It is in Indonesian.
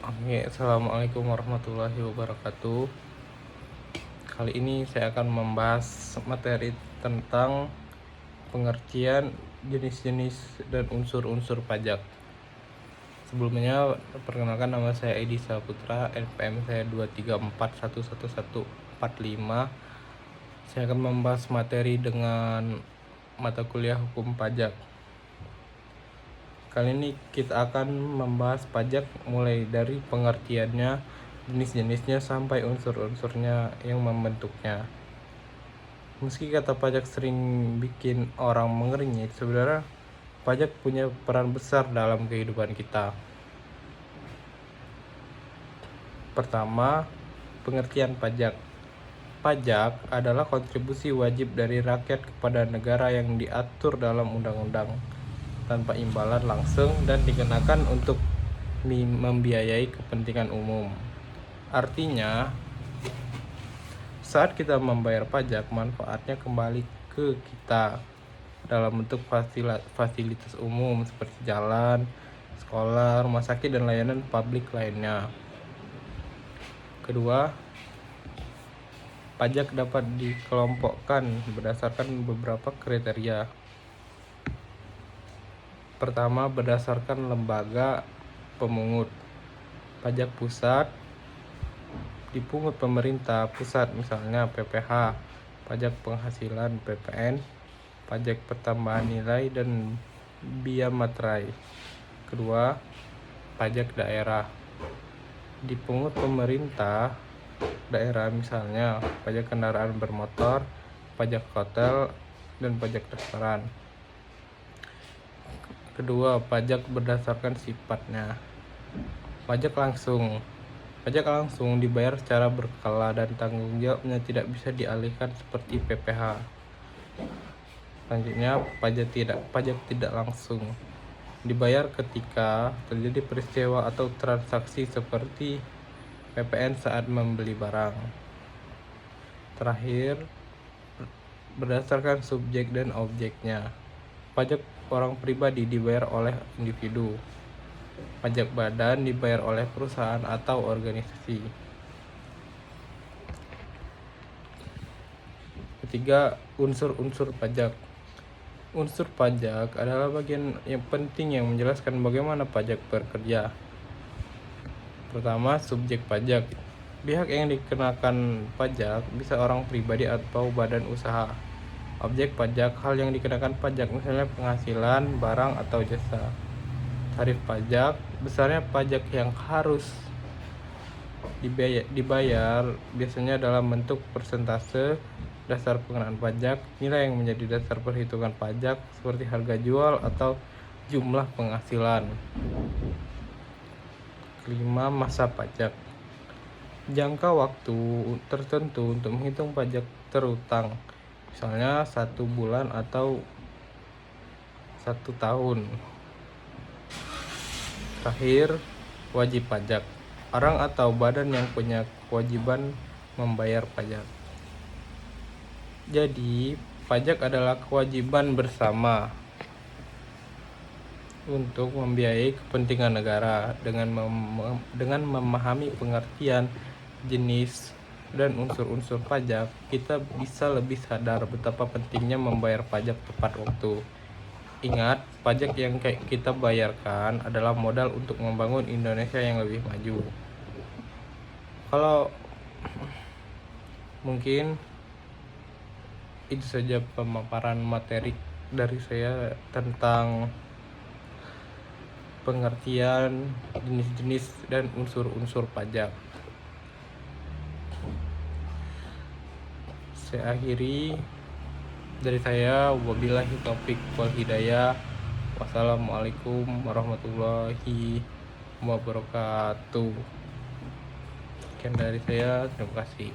Oke, assalamualaikum warahmatullahi wabarakatuh. Kali ini saya akan membahas materi tentang pengertian jenis-jenis dan unsur-unsur pajak. Sebelumnya, perkenalkan, nama saya Edi Saputra, NPM saya 234111145. Saya akan membahas materi dengan mata kuliah hukum pajak. Kali ini kita akan membahas pajak mulai dari pengertiannya, jenis-jenisnya, sampai unsur-unsurnya yang membentuknya. Meski kata pajak sering bikin orang mengernyit, sebenarnya pajak punya peran besar dalam kehidupan kita. Pertama, pengertian pajak. Pajak adalah kontribusi wajib dari rakyat kepada negara yang diatur dalam undang-undang, tanpa imbalan langsung dan dikenakan untuk membiayai kepentingan umum. Artinya, saat kita membayar pajak, manfaatnya kembali ke kita dalam bentuk fasilitas umum seperti jalan, sekolah, rumah sakit, dan layanan publik lainnya. Kedua, pajak dapat dikelompokkan berdasarkan beberapa kriteria. Pertama, berdasarkan lembaga pemungut. Pajak pusat dipungut pemerintah pusat, misalnya PPh, pajak penghasilan PPN, pajak pertambahan nilai, dan bea materai. Kedua, pajak daerah dipungut pemerintah daerah, misalnya pajak kendaraan bermotor, pajak hotel, dan pajak restoran. Kedua, pajak berdasarkan sifatnya. Pajak langsung dibayar secara berkala dan tanggung jawabnya tidak bisa dialihkan seperti PPh. Selanjutnya, pajak tidak langsung dibayar ketika terjadi peristiwa atau transaksi seperti PPN saat membeli barang. Terakhir, berdasarkan subjek dan objeknya. Pajak orang pribadi dibayar oleh individu. Pajak badan dibayar oleh perusahaan atau organisasi. Ketiga, unsur-unsur pajak. Unsur pajak adalah bagian yang penting yang menjelaskan bagaimana pajak bekerja. Pertama, subjek pajak. Pihak yang dikenakan pajak bisa orang pribadi atau badan usaha. Objek pajak, hal yang dikenakan pajak, misalnya penghasilan, barang, atau jasa. Tarif pajak, besarnya pajak yang harus dibayar biasanya dalam bentuk persentase dasar pengenaan pajak, nilai yang menjadi dasar perhitungan pajak seperti harga jual atau jumlah penghasilan. Kelima, masa pajak. Jangka waktu tertentu untuk menghitung pajak terutang, misalnya 1 bulan atau 1 tahun. Terakhir, wajib pajak. Orang atau badan yang punya kewajiban membayar pajak. Jadi, pajak adalah kewajiban bersama untuk membiayai kepentingan negara. Dengan memahami pengertian, jenis, dan unsur-unsur pajak, kita bisa lebih sadar betapa pentingnya membayar pajak tepat waktu. Ingat, pajak yang kita bayarkan adalah modal untuk membangun Indonesia yang lebih maju. Kalau mungkin itu saja pemaparan materi dari saya tentang pengertian, jenis-jenis, dan unsur-unsur pajak. Saya akhiri dari saya, wabillahi taufik wal hidayah. Wassalamualaikum warahmatullahi wabarakatuh. Sekian dari saya, terima kasih.